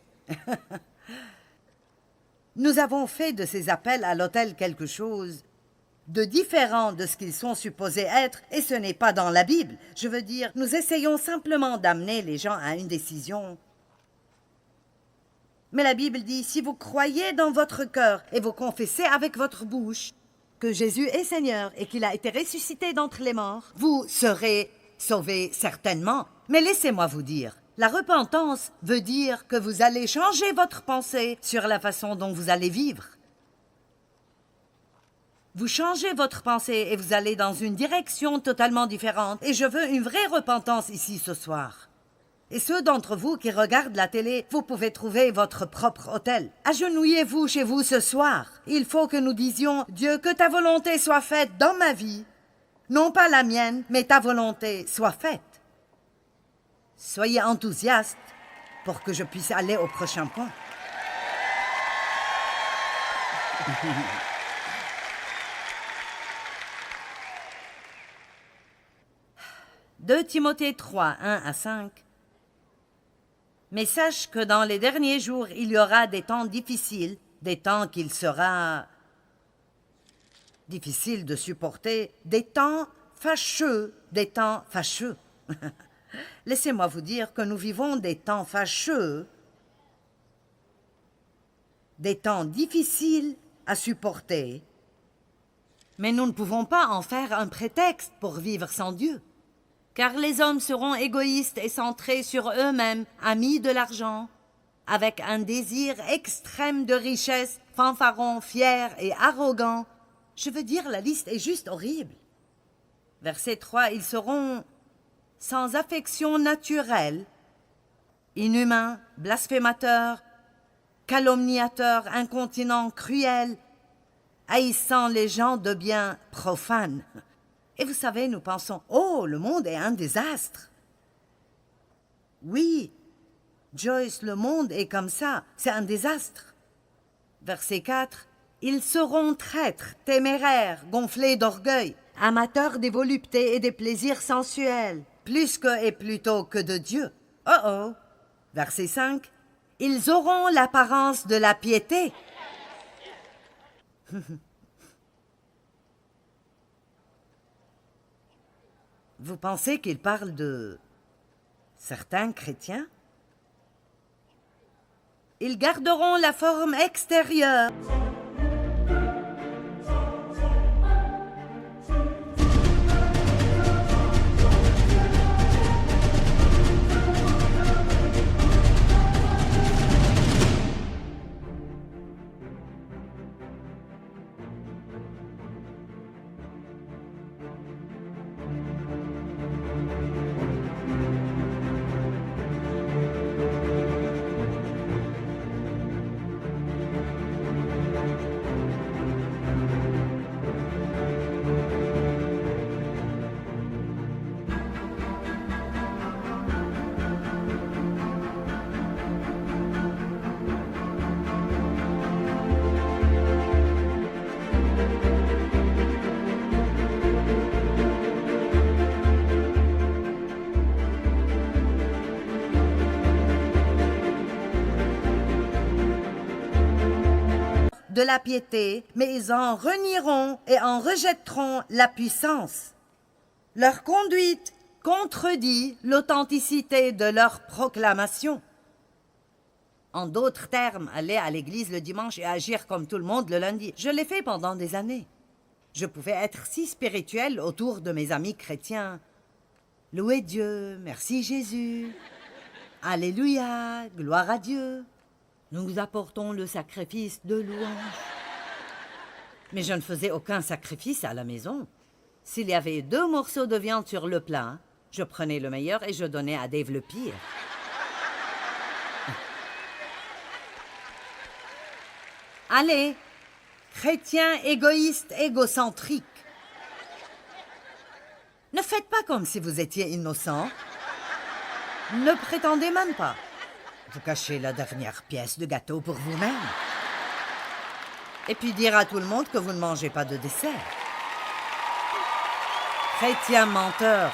Nous avons fait de ces appels à l'autel quelque chose de différent de ce qu'ils sont supposés être, et ce n'est pas dans la Bible. Je veux dire, nous essayons simplement d'amener les gens à une décision. Mais la Bible dit, si vous croyez dans votre cœur et vous confessez avec votre bouche que Jésus est Seigneur et qu'il a été ressuscité d'entre les morts, vous serez sauvés certainement. Mais laissez-moi vous dire, la repentance veut dire que vous allez changer votre pensée sur la façon dont vous allez vivre. Vous changez votre pensée et vous allez dans une direction totalement différente. Et je veux une vraie repentance ici ce soir. Et ceux d'entre vous qui regardent la télé, vous pouvez trouver votre propre autel. Agenouillez-vous chez vous ce soir. Il faut que nous disions, Dieu, que ta volonté soit faite dans ma vie. Non pas la mienne, mais ta volonté soit faite. Soyez enthousiastes pour que je puisse aller au prochain point. 2 Timothée 3, 1 à 5. Mais sache que dans les derniers jours, il y aura des temps difficiles, des temps qu'il sera difficile de supporter, des temps fâcheux, des temps fâcheux. Laissez-moi vous dire que nous vivons des temps fâcheux, des temps difficiles à supporter, mais nous ne pouvons pas en faire un prétexte pour vivre sans Dieu. Car les hommes seront égoïstes et centrés sur eux-mêmes, amis de l'argent, avec un désir extrême de richesse, fanfarons, fiers et arrogants. Je veux dire, la liste est juste horrible. Verset 3, ils seront sans affection naturelle, inhumains, blasphémateurs, calomniateurs, incontinents, cruels, haïssant les gens de bien, profanes. Et vous savez, nous pensons, oh, le monde est un désastre. Oui, Joyce, le monde est comme ça, c'est un désastre. Verset 4, ils seront traîtres, téméraires, gonflés d'orgueil, amateurs des voluptés et des plaisirs sensuels, plus que et plutôt que de Dieu. Oh oh. Verset 5, ils auront l'apparence de la piété. Vous pensez qu'il parle de certains chrétiens? Ils garderont la forme extérieure. De la piété, mais ils en renieront et en rejetteront la puissance. Leur conduite contredit l'authenticité de leur proclamation. En d'autres termes, aller à l'église le dimanche et agir comme tout le monde le lundi. Je l'ai fait pendant des années. Je pouvais être si spirituelle autour de mes amis chrétiens. Louez Dieu, merci Jésus. Alléluia, gloire à Dieu. Nous apportons le sacrifice de louange. Mais je ne faisais aucun sacrifice à la maison. S'il y avait 2 morceaux de viande sur le plat, je prenais le meilleur et je donnais à Dave le pire. Allez, chrétiens égoïstes, égocentriques. Ne faites pas comme si vous étiez innocent. Ne prétendez même pas. Vous cachez la dernière pièce de gâteau pour vous-même. Et puis dire à tout le monde que vous ne mangez pas de dessert. Chrétien menteur.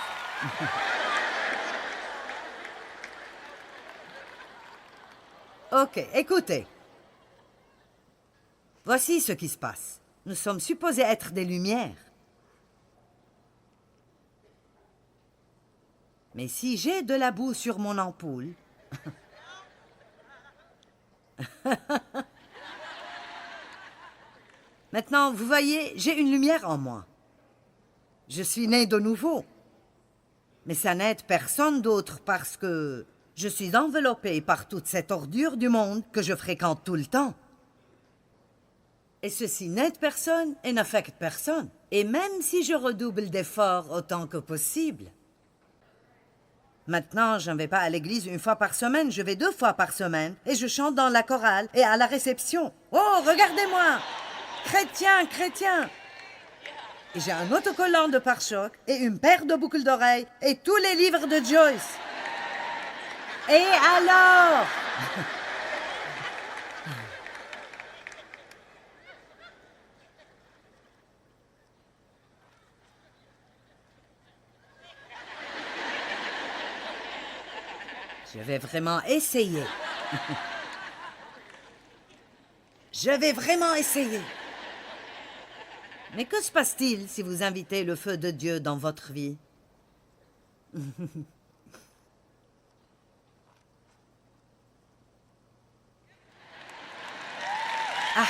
Ok, écoutez. Voici ce qui se passe. Nous sommes supposés être des lumières. Mais si j'ai de la boue sur mon ampoule... Maintenant, vous voyez, j'ai une lumière en moi. Je suis né de nouveau. Mais ça n'aide personne d'autre parce que je suis enveloppé par toute cette ordure du monde que je fréquente tout le temps. Et ceci n'aide personne et n'affecte personne. Et même si je redouble d'efforts autant que possible. Maintenant, je ne vais pas à l'église 1 fois par semaine, je vais 2 fois par semaine. Et je chante dans la chorale et à la réception. Oh, regardez-moi! Chrétien, chrétien! Et j'ai un autocollant de pare-choc et une paire de boucles d'oreilles et tous les livres de Joyce. Et alors? Je vais vraiment essayer. Je vais vraiment essayer. Mais que se passe-t-il si vous invitez le feu de Dieu dans votre vie? Ah.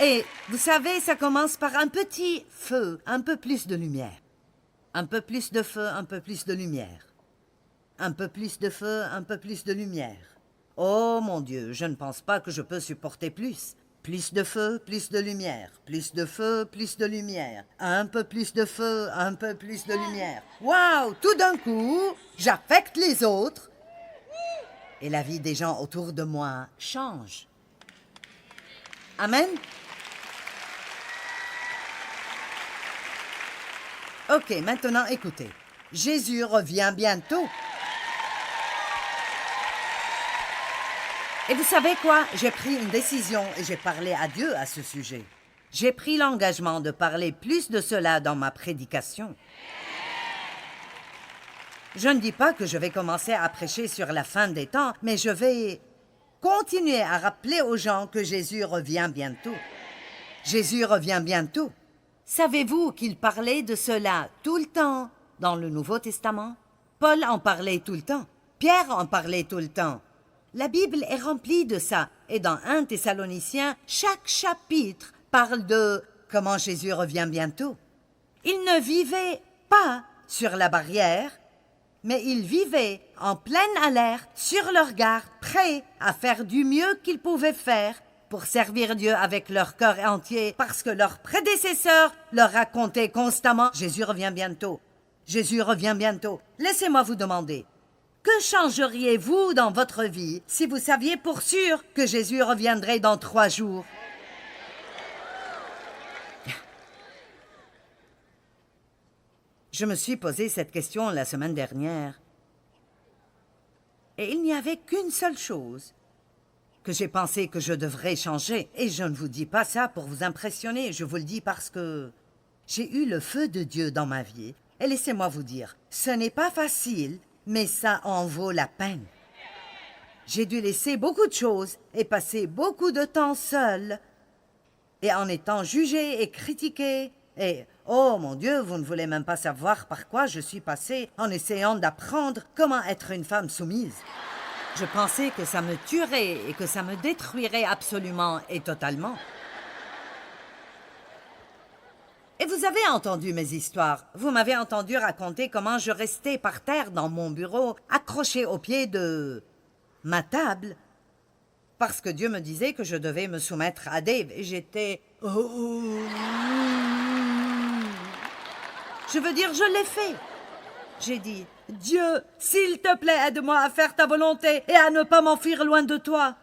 Et vous savez, ça commence par un petit feu, un peu plus de lumière. Un peu plus de feu, un peu plus de lumière. Un peu plus de feu, un peu plus de lumière. Oh mon Dieu, je ne pense pas que je peux supporter plus. Plus de feu, plus de lumière. Plus de feu, plus de lumière. Un peu plus de feu, un peu plus de lumière. Waouh! Tout d'un coup, j'affecte les autres. Et la vie des gens autour de moi change. Amen? Ok, maintenant écoutez. Jésus revient bientôt. Et vous savez quoi? J'ai pris une décision et j'ai parlé à Dieu à ce sujet. J'ai pris l'engagement de parler plus de cela dans ma prédication. Je ne dis pas que je vais commencer à prêcher sur la fin des temps, mais je vais continuer à rappeler aux gens que Jésus revient bientôt. Jésus revient bientôt. Savez-vous qu'il parlait de cela tout le temps dans le Nouveau Testament? Paul en parlait tout le temps. Pierre en parlait tout le temps. La Bible est remplie de ça. Et dans 1 Thessaloniciens, chaque chapitre parle de comment Jésus revient bientôt. Ils ne vivaient pas sur la barrière, mais ils vivaient en pleine alerte, sur leur garde, prêts à faire du mieux qu'ils pouvaient faire pour servir Dieu avec leur cœur entier, parce que leurs prédécesseurs leur racontaient constamment « Jésus revient bientôt, Jésus revient bientôt ». Laissez-moi vous demander, que changeriez-vous dans votre vie si vous saviez pour sûr que Jésus reviendrait dans 3 jours? Je me suis posé cette question la semaine dernière. Et il n'y avait qu'une seule chose que j'ai pensé que je devrais changer. Et je ne vous dis pas ça pour vous impressionner, je vous le dis parce que j'ai eu le feu de Dieu dans ma vie. Et laissez-moi vous dire, ce n'est pas facile, mais ça en vaut la peine. J'ai dû laisser beaucoup de choses et passer beaucoup de temps seul. Et en étant jugé et critiqué. Et, oh mon Dieu, vous ne voulez même pas savoir par quoi je suis passée en essayant d'apprendre comment être une femme soumise. Je pensais que ça me tuerait et que ça me détruirait absolument et totalement. Et vous avez entendu mes histoires. Vous m'avez entendu raconter comment je restais par terre dans mon bureau, accroché au pied de ma table, parce que Dieu me disait que je devais me soumettre à Dave. Et j'étais... Je veux dire, je l'ai fait. J'ai dit, Dieu, s'il te plaît, aide-moi à faire ta volonté et à ne pas m'enfuir loin de toi.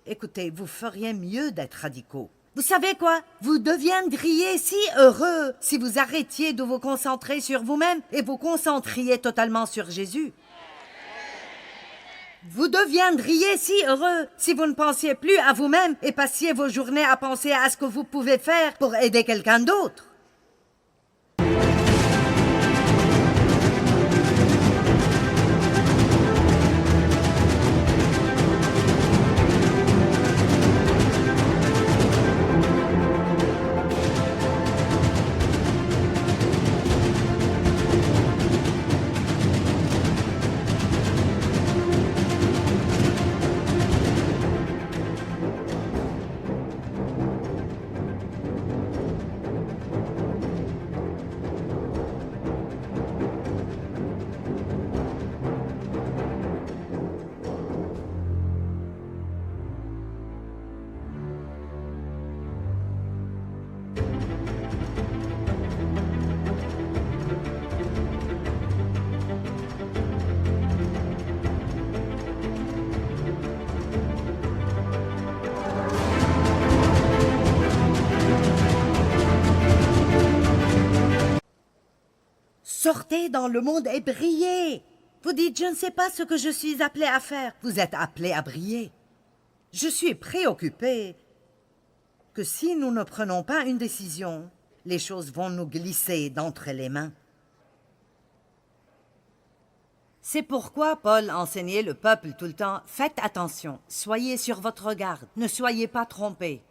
Écoutez, vous feriez mieux d'être radicaux. Vous savez quoi? Vous deviendriez si heureux si vous arrêtiez de vous concentrer sur vous-même et vous concentriez totalement sur Jésus. Vous deviendriez si heureux si vous ne pensiez plus à vous-même et passiez vos journées à penser à ce que vous pouvez faire pour aider quelqu'un d'autre. Sortez dans le monde et brillez. Vous dites, je ne sais pas ce que je suis appelé à faire. Vous êtes appelé à briller. Je suis préoccupée que si nous ne prenons pas une décision, les choses vont nous glisser d'entre les mains. C'est pourquoi Paul enseignait le peuple tout le temps, faites attention, soyez sur votre garde, ne soyez pas trompés.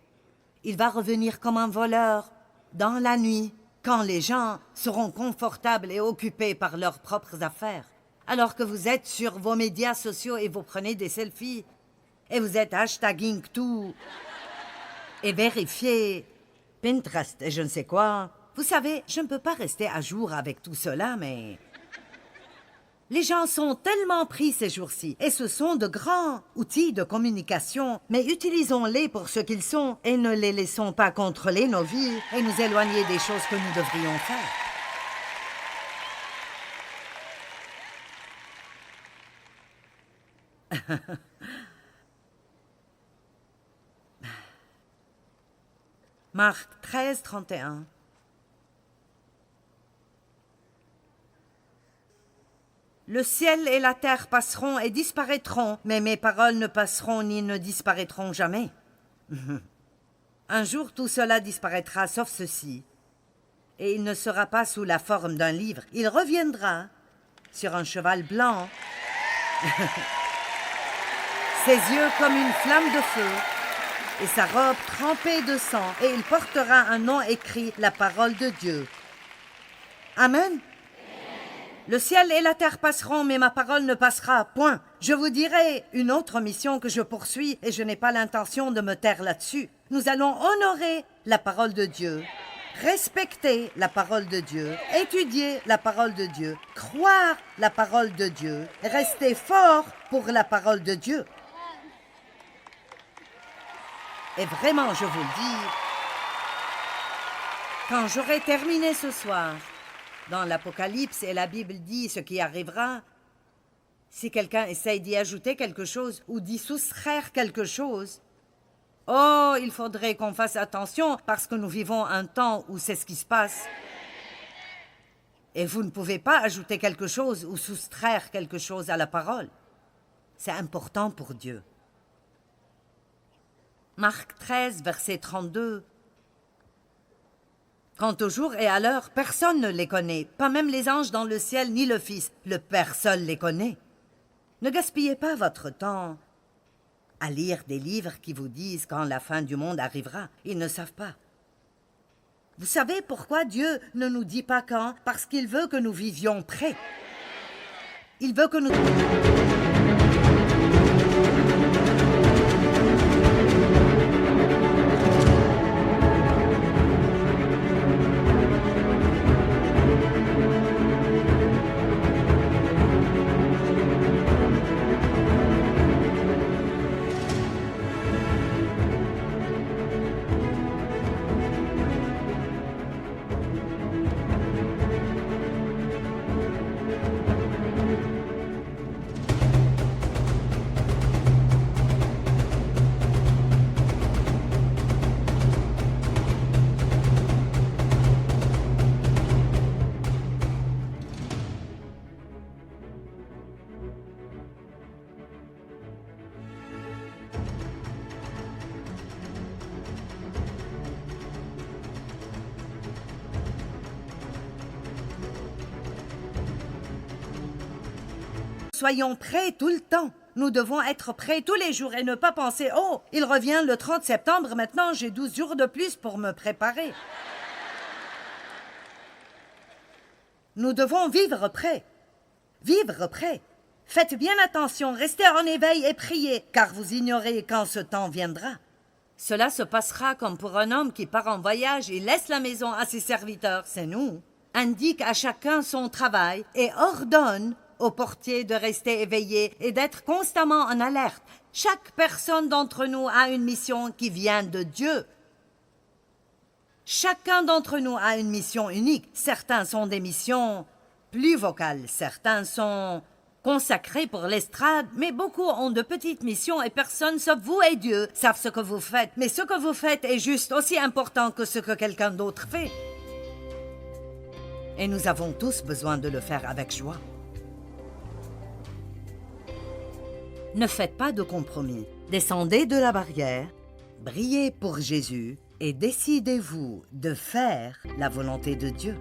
Il va revenir comme un voleur dans la nuit, quand les gens seront confortables et occupés par leurs propres affaires, alors que vous êtes sur vos médias sociaux et vous prenez des selfies, et vous êtes hashtagging tout, et vérifiez Pinterest et je ne sais quoi. Vous savez, je ne peux pas rester à jour avec tout cela, mais... Les gens sont tellement pris ces jours-ci, et ce sont de grands outils de communication, mais utilisons-les pour ce qu'ils sont, et ne les laissons pas contrôler nos vies et nous éloigner des choses que nous devrions faire. Marc 13, 31. Le ciel et la terre passeront et disparaîtront, mais mes paroles ne passeront ni ne disparaîtront jamais. Un jour, tout cela disparaîtra, sauf ceci. Et il ne sera pas sous la forme d'un livre. Il reviendra sur un cheval blanc, ses yeux comme une flamme de feu, et sa robe trempée de sang, et il portera un nom écrit, la parole de Dieu. Amen. Le ciel et la terre passeront, mais ma parole ne passera. Point. Je vous dirai une autre mission que je poursuis et je n'ai pas l'intention de me taire là-dessus. Nous allons honorer la parole de Dieu, respecter la parole de Dieu, étudier la parole de Dieu, croire la parole de Dieu, rester fort pour la parole de Dieu. Et vraiment, je vous le dis, quand j'aurai terminé ce soir, dans l'Apocalypse et la Bible dit ce qui arrivera, si quelqu'un essaye d'y ajouter quelque chose ou d'y soustraire quelque chose, oh, il faudrait qu'on fasse attention parce que nous vivons un temps où c'est ce qui se passe. Et vous ne pouvez pas ajouter quelque chose ou soustraire quelque chose à la parole. C'est important pour Dieu. Marc 13, verset 32. Quant au jour et à l'heure, personne ne les connaît, pas même les anges dans le ciel ni le Fils. Le Père seul les connaît. Ne gaspillez pas votre temps à lire des livres qui vous disent quand la fin du monde arrivera. Ils ne savent pas. Vous savez pourquoi Dieu ne nous dit pas quand? Parce qu'il veut que nous vivions prêts. Il veut que nous... Soyons prêts tout le temps. Nous devons être prêts tous les jours et ne pas penser « Oh, il revient le 30 septembre, maintenant j'ai 12 jours de plus pour me préparer. » Nous devons vivre prêts. Vivre prêts. Faites bien attention, restez en éveil et priez, car vous ignorez quand ce temps viendra. Cela se passera comme pour un homme qui part en voyage et laisse la maison à ses serviteurs, c'est nous. Indique à chacun son travail et ordonne au portier de rester éveillé et d'être constamment en alerte. Chaque personne d'entre nous a une mission qui vient de Dieu. Chacun d'entre nous a une mission unique. Certains sont des missions plus vocales, certains sont consacrés pour l'estrade, mais beaucoup ont de petites missions et personne sauf vous et Dieu savent ce que vous faites. Mais ce que vous faites est juste aussi important que ce que quelqu'un d'autre fait. Et nous avons tous besoin de le faire avec joie. Ne faites pas de compromis. Descendez de la barrière, brillez pour Jésus et décidez-vous de faire la volonté de Dieu.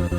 Đi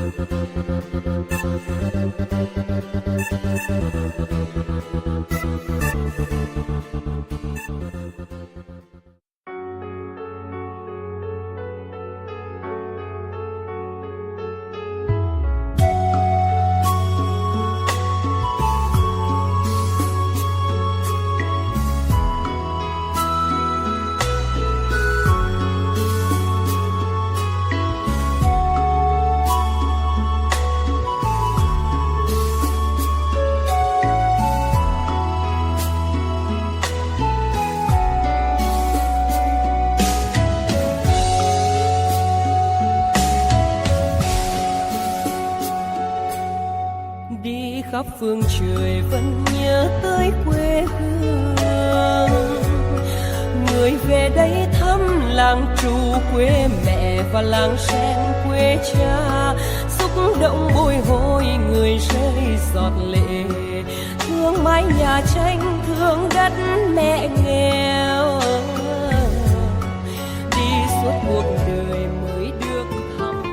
khắp phương trời vẫn nhớ tới quê hương, người về đây thăm làng Trù quê mẹ và làng Sen quê cha, xúc động bồi hồi người rơi giọt lệ, thương mái nhà tranh thương đất mẹ nghèo, đi suốt cuộc đời mới được thăm.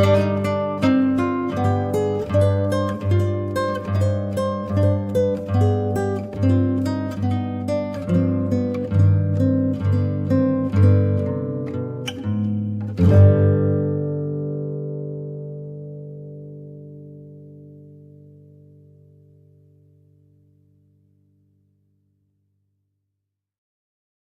Hãy subscribe cho kênh Ghiền Mì Gõ để không bỏ lỡ